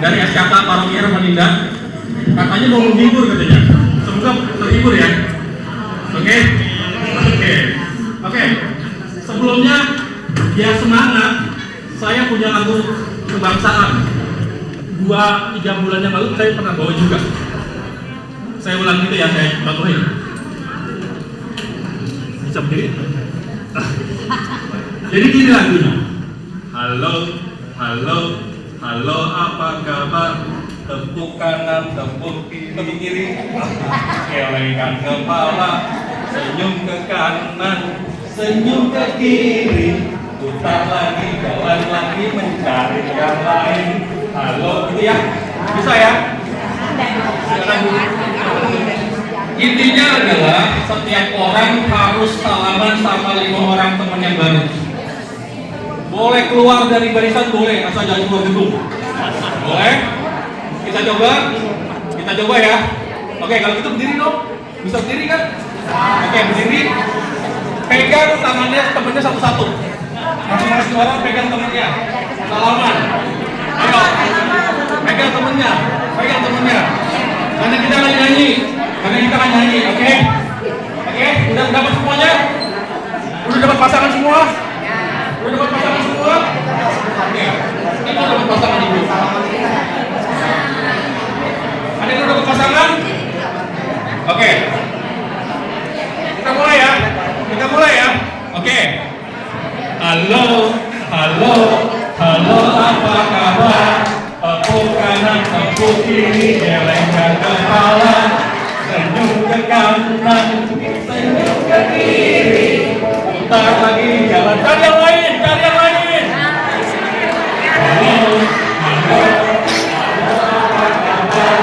dari SKK Paromi Hermaninda. Katanya mau menghibur katanya. Semoga terhibur ya. Oke? Oke. Sebelumnya biar semangat, saya punya lagu kebangsaan. 2-3 bulan yang lalu saya pernah bawa juga. Saya ulang gitu ya, saya contohin. Bisa berdiri? Jadi gini lagunya. Halo, halo, halo, apa kabar? Tepuk kanan, tepuk kiri, gelengkan kepala, senyum ke kanan, senyum ke kiri, putar lagi, jalan lagi, mencari yang lain. Halo, gitu ya? Bisa ya? Intinya adalah setiap orang harus salaman sama 5 orang teman yang baru. Boleh keluar dari barisan, boleh, asal jangan keluar gedung. Boleh? Kita coba ya. Oke, kalau gitu berdiri dong. Bisa berdiri kan? Oke, berdiri. Pegang tangannya temennya satu-satu. Masing-masing orang pegang temennya. Salaman. Ayo. Pegang temennya. Karena kita akan nyanyi. Oke? Oke, udah dapat semuanya? Udah dapat pasangan semua? Oke. Kita dapat pasangan ibu. Ada yang dapat pasangan? Oke. Kita mulai ya. Oke. Halo, apa kabar? Tepuk kanan, tepuk kiri, gelengkan kepala, senyum ke kanan, senyum ke kiri, putar lagi jalan. Cari yang lain. Halo, apa kabar?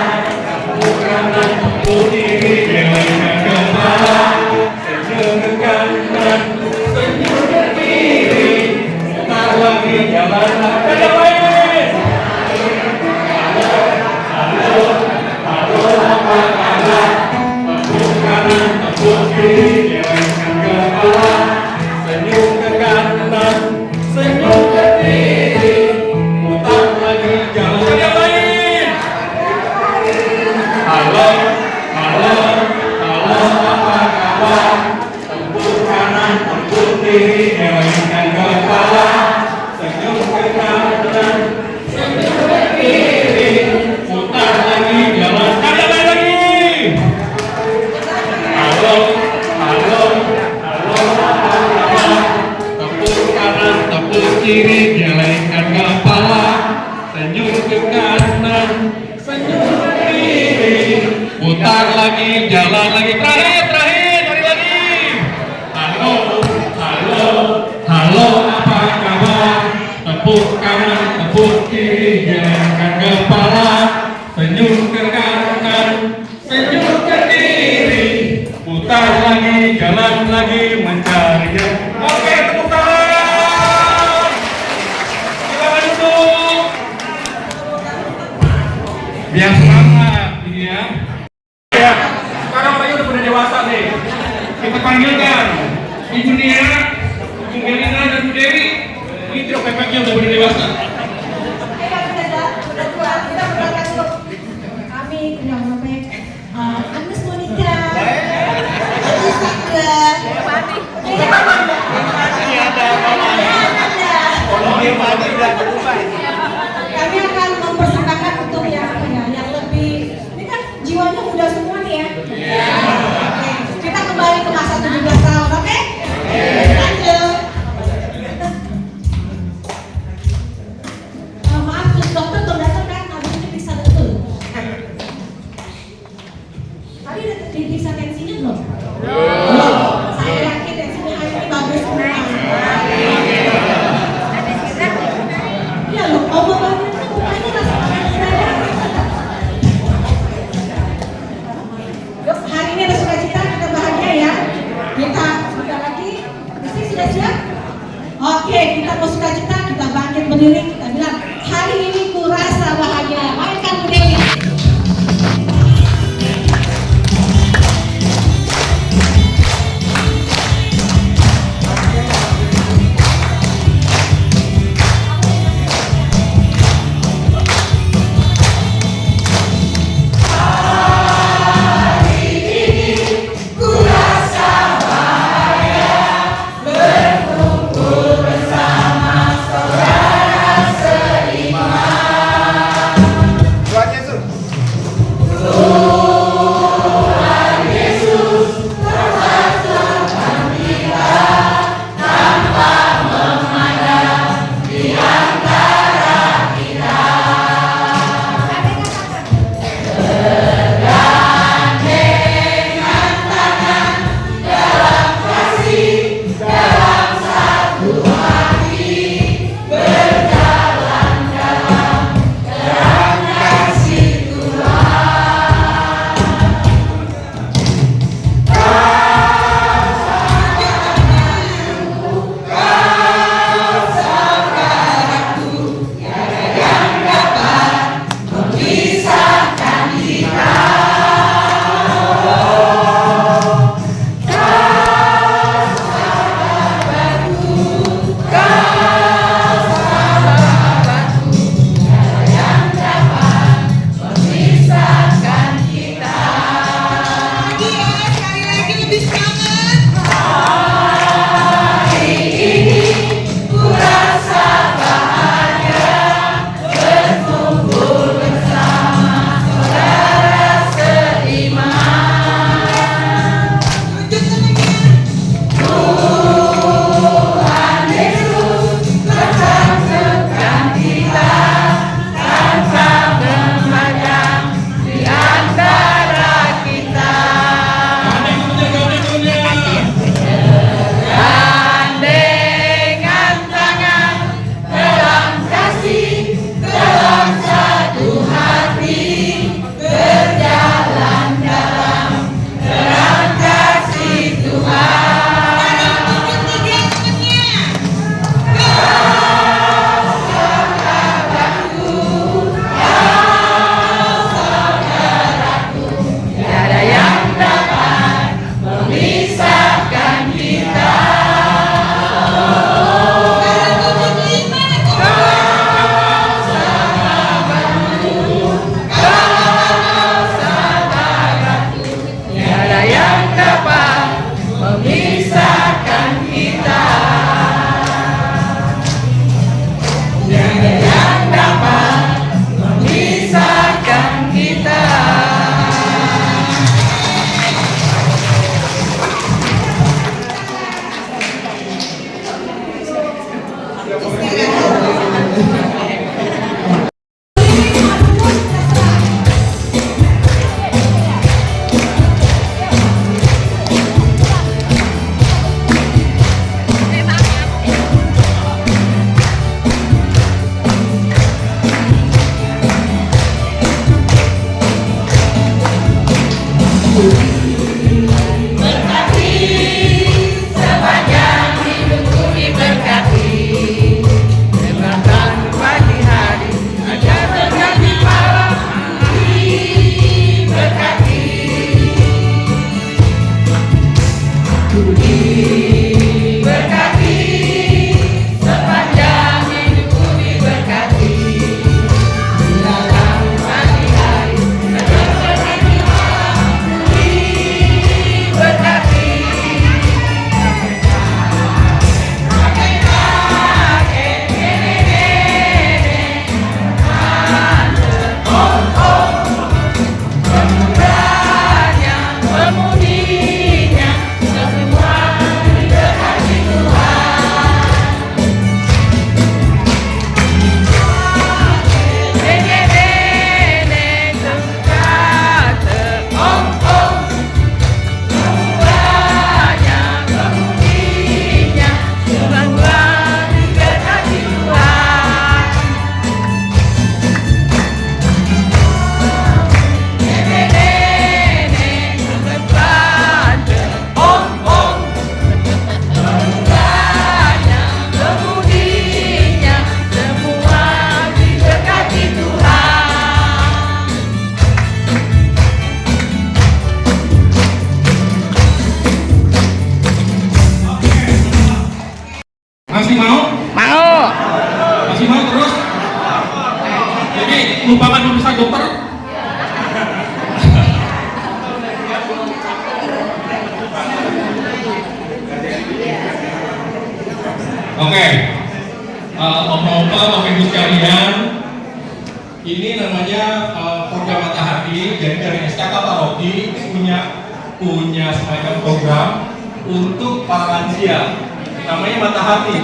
Tepuk kanan, tepuk kiri, gelengkan kepala, senyum ke kanan, senyum ke kiri, putar lagi jalan. Cari yang lain. Senyum ke kanan, senyum ke kiri, putar lagi jalan yang lain. Halo, apa kabar? Tepuk kanan, tepuk kiri, gelengkan kepala, senyum ke kanan, senyum ke kiri, putar lagi jalan. Kiri, gelengkan kepala, senyum ke kanan, senyum ke kiri, putar lagi, jalan lagi, terakhir, lari lagi. Halo, apa kabar? Tepuk kanan, tepuk kiri, gelengkan kepala, senyum ke kanan, senyum ke kiri, putar lagi, jalan lagi, mencari yang. Oke, tepuk tangan. Biar semangat ini ya. Sekarang orangnya udah pada dewasa nih. Kita panggilkan Ibu Nia, Ibu Gelina dan Bu Dewi. Ini trio pepeknya udah pada dewasa. Udah tua, kita berangkat dulu. Kami punya pepek Agnes Monica, Sandra, kami akan mempersembahkan untuk yang Jadi lupakan urusan dokter. Oke, Om-Om, Bapak Ibu sekalian, ini namanya program Mata Hati. Jadi dari SKK Paroki punya semacam program untuk para lansia. Namanya Mata Hati.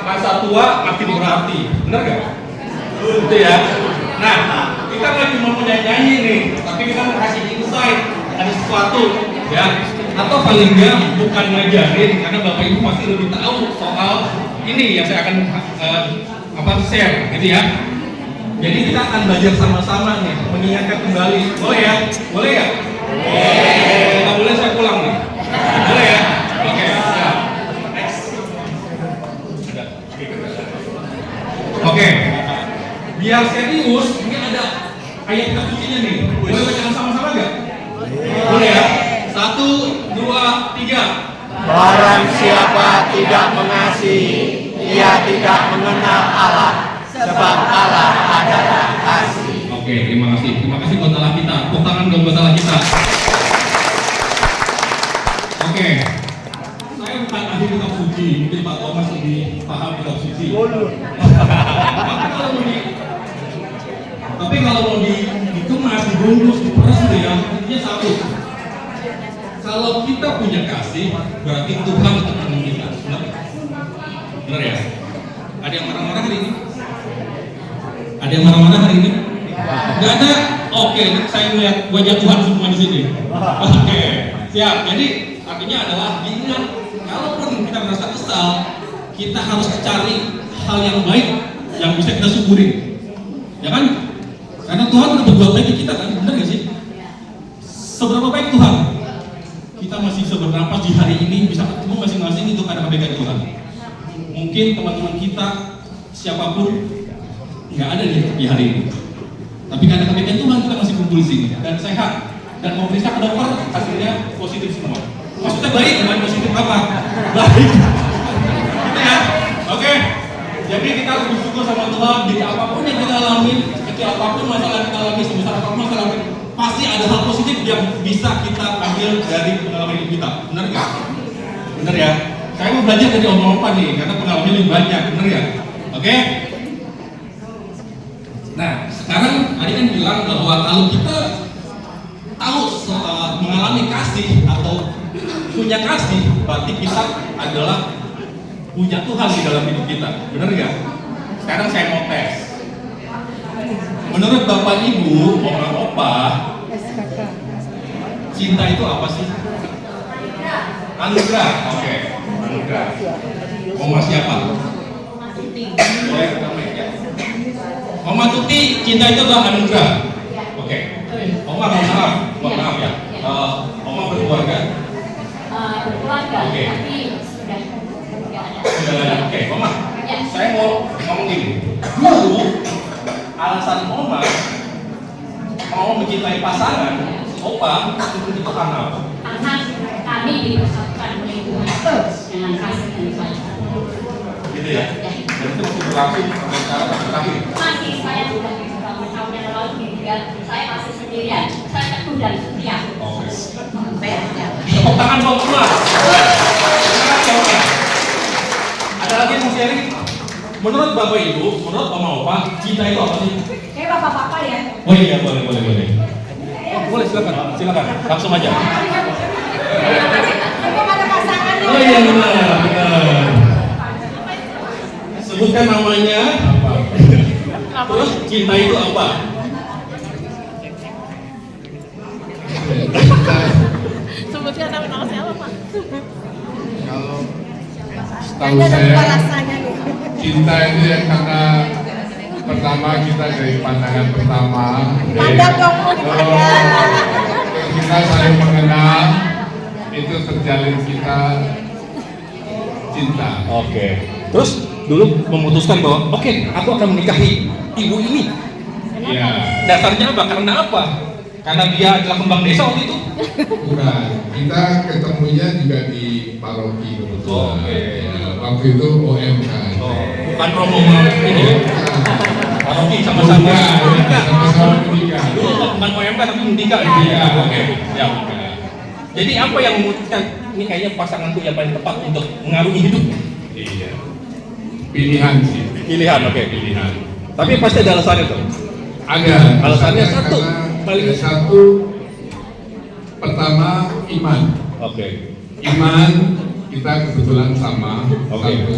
Masa tua makin berarti, benar nggak? Itu ya. Nah, kita nggak cuma punya nyanyi nih, tapi kita mau kasih insight, ada sesuatu, ya. Atau paling nggak bukan ngajarin, karena Bapak Ibu pasti lebih tahu soal ini yang saya akan share, gitu ya. Jadi kita akan belajar sama-sama nih, mengingatkan kembali. Boleh ya? Boleh ya? Kalau boleh saya pulang nih. Boleh ya? Oke. Oke, biar serius, ini ada ayat kuncinya nih. Boleh baca sama-sama nggak? Boleh ya? 1, 2, 3. Barang siapa tidak mengasihi, ia tidak mengenal Allah, sebab Allah adalah kasih. Oke, terima kasih buat Allah kita. Tepuk tangan dong buat Allah kita. Oke, saya bukan ahli kitab suci, mungkin Pak Thomas lebih paham kitab suci. Tapi kalau mau dikemas, dibungkus, diperes gitu ya, intinya satu. Kalau kita punya kasih, berarti Tuhan tetap menemani kita. Benar ya? Ada yang marah-marah hari ini? Ada yang marah-marah hari ini? Gak ada? Oke, saya melihat wajah Tuhan semua di sini. Oke, siap. Jadi artinya adalah ingat, kalaupun kita merasa kesal, kita harus cari hal yang baik yang bisa kita syukurin. Ya kan? Karena Tuhan udah berbuat baik ke kita kan, benar gak sih? Seberapa baik Tuhan? Kita masih sebernapas di hari ini bisa ketemu masing-masing itu karena kebaikan Tuhan. Mungkin teman-teman kita siapapun nggak ada di hari ini, tapi karena kebaikan Tuhan kita masih kumpul di sini dan sehat dan mau periksa ke dokter hasilnya positif semua. Maksudnya baik, bukan positif apa? Baik. Gitu ya. Oke. Jadi kita harus bersyukur sama Tuhan di apapun yang kita alami, kecil apapun masalah kita alami, sebesar apapun masalah kita, pasti ada hal positif yang bisa kita ambil dari pengalaman hidup kita. Benar nggak? Benar ya? Saya mau belajar dari Om-Om nih, karena pengalamannya lebih banyak. Benar ya? Oke? Nah, sekarang tadi kan bilang bahwa kalau kita tahu mengalami kasih atau punya kasih, berarti kita adalah punya Tuhan di dalam hidup kita. Benar nggak? Sekarang saya mau tes. Menurut Bapak Ibu, Oma Opa, cinta itu apa sih? Anugerah. Oke. Anugerah. Oma siapa? Boleh ketemu ya. Oma Tuti, cinta itu adalah anugerah. Oke. Oma mohon maaf ya. Oma berkeluarga. Berkeluarga. Oke. Tapi sudah ada. Sudah ada. Oke, Oma. Ya. Saya mau ngomong gini. Dulu alasan Oma mau mencintai pasangan Opa itu karena apa? Karena kami dipersatukan oleh Tuhan dengan kasih dan sayang. Gitu ya? Dan itu masih berlangsung sampai sekarang sampai terakhir. Masih saya sudah beberapa tahun yang lalu meninggal, saya masih sendirian. Saya teguh dan setia. Oke. Ya. Tepuk tangan dong semua. Ada lagi yang mau sharing? Menurut Bapak Ibu, menurut Oma Opa, cinta itu apa sih? Kayak bapak-bapak ya. Oh iya, boleh. Boleh, silakan. Langsung aja. Belum ada pasangan nih. Oh iya, benar. Sebutkan namanya. Terus cinta itu apa? Sebutkan nama siapa Pak? Kalau Yang setahu ada dua saya rasanya nih. cinta itu ya karena pertama kita dari pandangan pertama Pandang dong, dipandang. kita saling mengenal itu terjalin kita cinta. Oke. Terus dulu memutuskan bahwa oke, aku akan menikahi ibu ini. Ya, Dasarnya apa? Karena apa? Karena dia adalah kembang desa waktu itu. bukan. Kita ketemunya juga di paroki kebetulan. Oke. Ya, waktu itu OMK. Bukan rombongan ini. Bukan. Oke, sama-sama. Sama-sama menikah. Dulu bukan OMK tapi menikah. Iya. Oke, ya. Jadi apa yang memutuskan ini kayaknya pasanganku yang paling tepat untuk mengarungi hidup? Iya. Pilihan sih. Pilihan, oke. Pilihan. Tapi pasti ada alasannya tuh. Ada. Alasannya satu. Paling Satu. Pertama iman. Oke. Iman kita kebetulan sama. Oke. Satu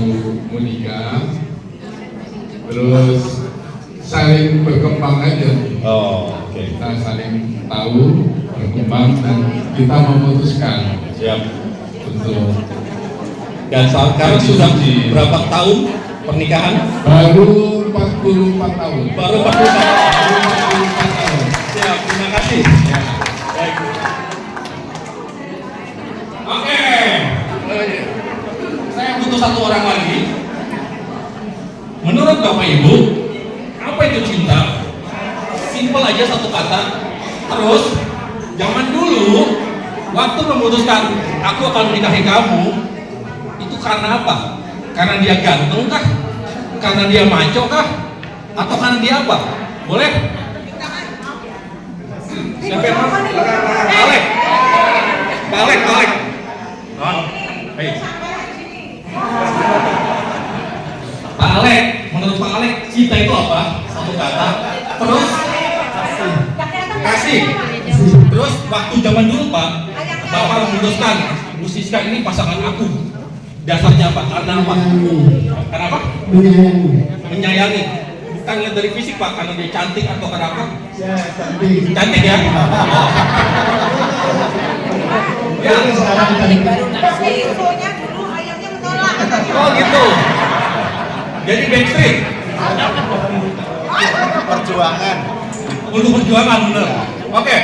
menikah. Terus saling berkembang aja. Oh, oke. Kita saling tahu, berkembang, dan kita memutuskan Siap. untuk Dan sekarang sudah berapa tahun pernikahan? baru 44 tahun. Baru 44 tahun. 44 tahun. Siap, terima kasih. Ya. Baik. Oke. Saya butuh satu orang lagi. Menurut Bapak Ibu, apa itu cinta? Simpel aja satu kata. Terus, zaman dulu, waktu memutuskan aku akan menikahi kamu, itu karena apa? Karena dia ganteng kah? Karena dia maco kah? Atau karena dia apa? Boleh? Siapa yang mau? Pak Alek. Pak Alek, Pak Alek. Non. Hei. Pak Alek, menurut Pak Alek, cinta itu apa? Satu kata. Terus kasih. Terus waktu zaman dulu Pak, Bapak memutuskan Bu Siska ini pasangan aku. Dasarnya apa? Karena apa? Karena apa? Menyayangi. Bukan lihat dari fisik Pak, karena dia cantik atau karena apa? Cantik ya? Ya. Tapi infonya dulu ayamnya menolak. Oh gitu. Jadi backstreet. Perjuangan. Untuk perjuangan bener. Oke.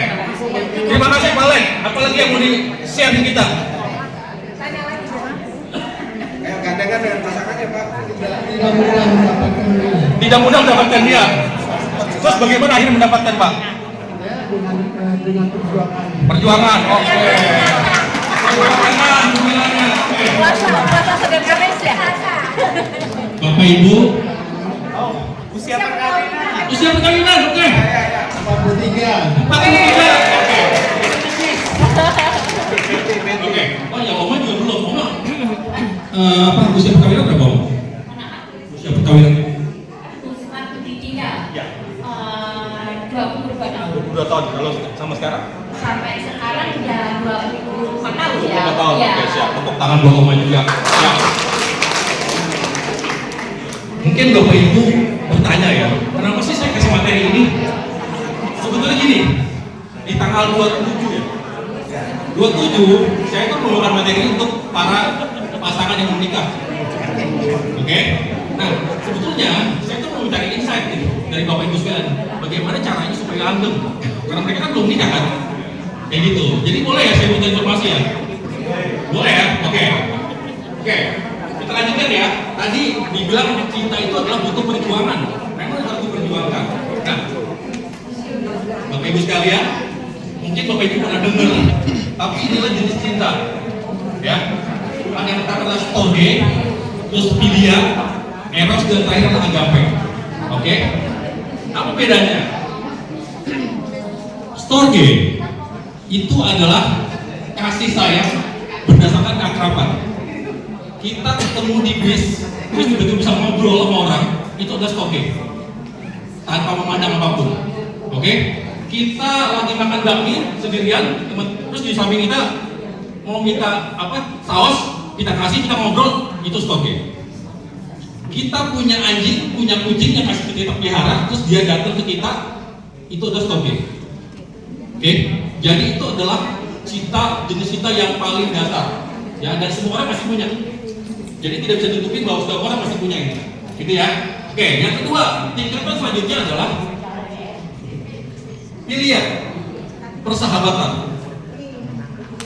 Terima kasih Pak Lek. Apalagi yang mau di-share di kita? Gandengan dengan pasangannya Pak. Tidak mudah mendapatkan dia. Terus bagaimana akhirnya mendapatkan Pak? Dengan perjuangan. Perjuangan. Oke. Perjuangan. Oke. Puasa Senin Kamis ya? Bapak Ibu, Usia perkawinan. usia perkawinan, oke. 43. 43. Oke. Oh ya, Oma juga belum. Oma. Apa usia perkawinan berapa, Oma? Usia perkawinan. Waktu ditinggal. Ya. 22 tahun. 22 tahun kalau sama sekarang? Sampai sekarang udah 24 tahun ya. 24 tahun. Iya. Oke, siap. Tepuk tangan buat Oma juga. Siap. Mungkin Bapak Ibu bertanya ya, kenapa sih saya kasih materi ini? Sebetulnya gini, di tanggal 27 ya, 27 saya itu membawakan materi untuk para pasangan yang menikah. Oke? Nah, sebetulnya saya tuh mau mencari insight nih dari Bapak Ibu sekalian, bagaimana caranya supaya langgeng, karena mereka kan belum nikah kan? Kayak gitu. Jadi boleh ya saya minta informasi ya? Boleh ya? Oke. Oke. Kita lanjutkan ya. Tadi dibilang cinta itu adalah butuh perjuangan. Memang harus diperjuangkan. Nah, Bapak Ibu sekalian, mungkin Bapak Ibu pernah dengar, tapi inilah jenis cinta. Ya, ada yang pertama adalah storge, terus philia, eros, dan terakhir adalah agape. Oke? Apa bedanya? Storge itu adalah kasih sayang berdasarkan keakraban. Kita ketemu di bis, terus tiba-tiba bisa ngobrol sama orang, itu adalah storge, tanpa memandang apapun. Oke? Kita lagi makan bakmi sendirian, terus di samping kita mau minta apa? Saus, kita kasih, kita ngobrol, itu storge. Kita punya anjing, punya kucing yang kasih kita pelihara, terus dia datang ke kita, itu adalah storge. Oke? Jadi itu adalah cinta, jenis cinta yang paling dasar. Ya, dan semua orang pasti punya. Jadi tidak bisa ditutupin bahwa setiap orang pasti punya ini. Gitu ya. Oke, yang kedua, tingkatan selanjutnya adalah pilihan persahabatan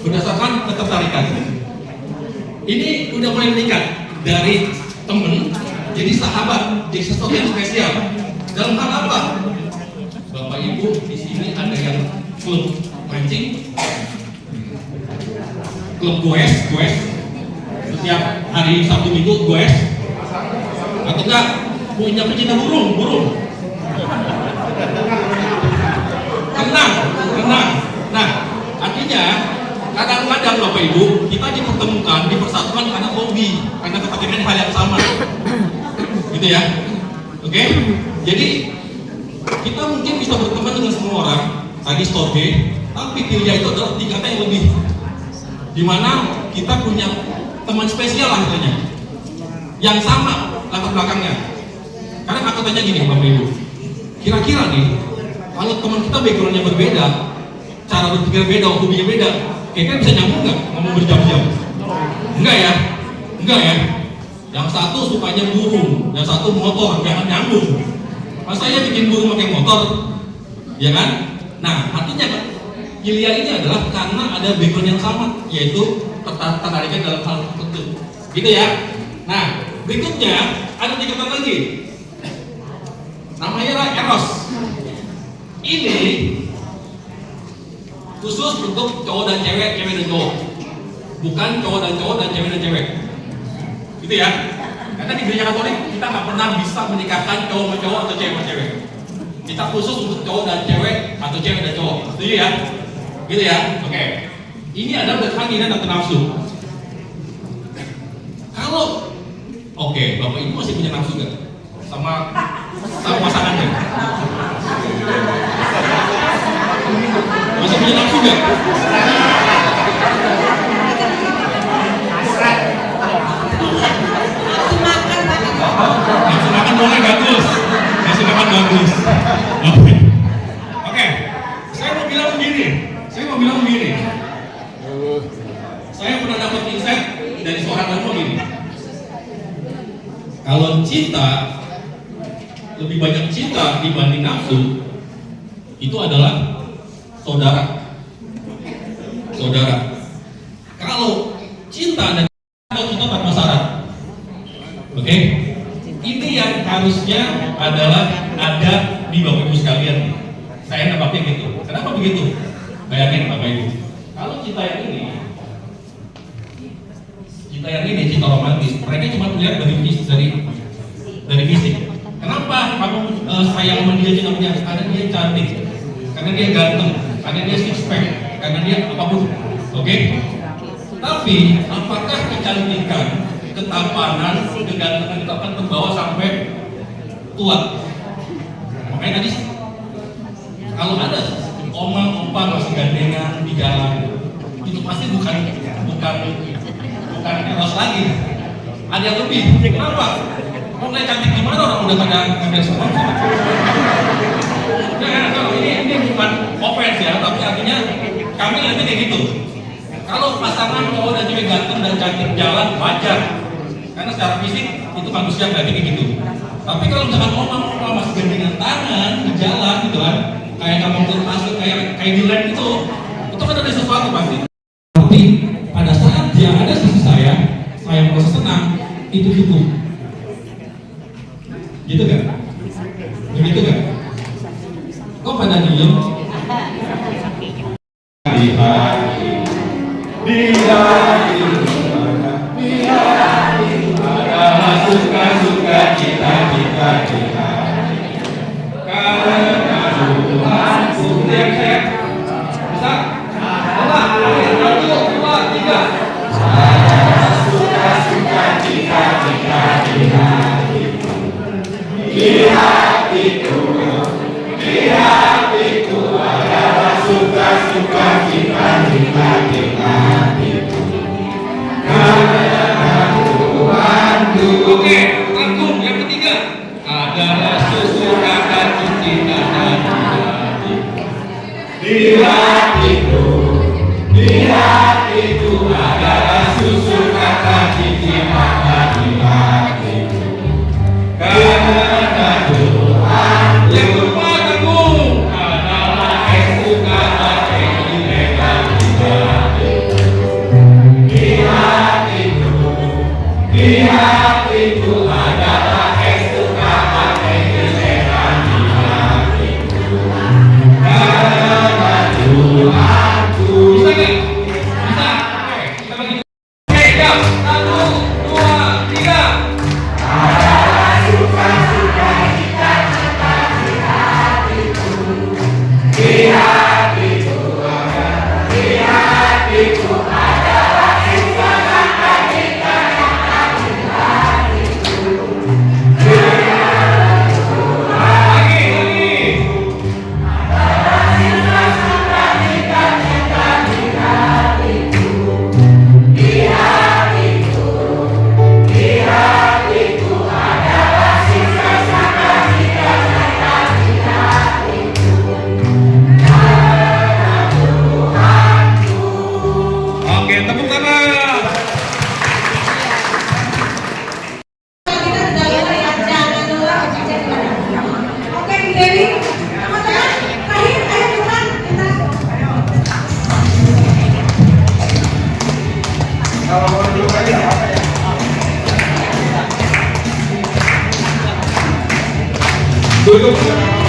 berdasarkan ketertarikan. Ini udah mulai meningkat dari temen jadi sahabat, jadi sesuatu yang spesial. Dalam hal apa? Bapak Ibu di sini ada yang klub mancing, klub goes, setiap hari Sabtu Minggu goes, atau enggak punya pecinta burung. Tenang, tenang. Nah, artinya kadang-kadang Bapak Ibu kita dipertemukan, dipersatukan karena hobi, karena kepentingan hal yang sama, gitu ya. Oke? Jadi kita mungkin bisa berteman dengan semua orang, tadi story, tapi pilihan itu adalah tingkatan yang lebih, dimana kita punya teman spesial lah katanya, yang sama latar belakangnya. Karena aku tanya gini Bapak Ibu, kira-kira nih, kalau teman kita backgroundnya berbeda, cara berpikir beda, hobinya beda, kira-kira bisa nyambung nggak ngomong berjam-jam? Enggak ya? Enggak ya? Yang satu sukanya burung, yang satu motor, jangan nyambung. Mas saya bikin burung pakai motor, ya kan? Nah, artinya pilihan ini adalah karena ada background yang sama, yaitu tertarikan dalam hal tertentu, gitu ya. Nah, berikutnya ada tingkatan lagi, namanya eros. Ini khusus untuk cowok dan cewek, cewek dan cowok, bukan cowok dan cowok dan cewek dan cewek, gitu ya. Karena di gereja Katolik kita nggak pernah bisa menikahkan cowok sama cowok atau cewek sama cewek. Kita khusus untuk cowok dan cewek atau cewek dan cowok, setuju ya? Gitu ya? Oke. Ini adalah keinginan atau nafsu. Kalau oke, Bapak Ibu masih punya nafsu nggak sama pasangannya? Masih punya nafsu nggak? Nafsu makan boleh, bagus. Nafsu makan bagus. Oke. Saya mau bilang begini. Saya pernah dapat insight dari seorang ngomong gini. Kalau cinta, lebih banyak cinta dibanding nafsu, itu adalah saudara. Kalau cinta dan kita tanpa syarat, oke? Ini yang harusnya adalah ada di Bapak Ibu sekalian. Saya nambahnya gitu. Kenapa begitu? Bayangin Bapak Ibu. Kalau cinta yang ini cinta romantis, mereka cuma melihat dari fisik. Kenapa kamu sayang sama dia cinta dia? Karena dia cantik, karena dia ganteng, karena dia six pack, karena dia apapun. Oke? Tapi apakah kecantikan, ketampanan, kegantengan itu akan terbawa sampai tua? Makanya tadi kalau ada oma masih gandengan di jalan, itu pasti bukan eros lagi. Ada yang lebih. Kenapa? Mau lihat cantik gimana orang udah pada ngambil semua? Nah, kalau ini bukan offense ya, tapi artinya kami lebih kayak gitu. Kalau pasangan cowok dan cewek ganteng dan cantik jalan wajar, karena secara fisik itu manusia berarti kayak gitu. Tapi kalau misalkan oma masih gandengan tangan di jalan gitu kan, kayak kamu masuk kayak di lab itu kan ada sesuatu pasti. Tapi pada saat dia ada sisi saya merasa senang, itu gitu. Gitu kan? Begitu kan? Kok pada diem? Di hati ada suka cita-cita karena Tuhan setiap saya bisa Allah 1, 2, 3 ada suka cita-cita di hatiku ada suka cita-cita Oke, rangkum yang ketiga adalah suka cita di hatiku adalah suka cita di hatiku karena Tuhan yang keempat rangkum adalah suka di hatiku adalah suka karena Tuhanku. Bisa Duduk.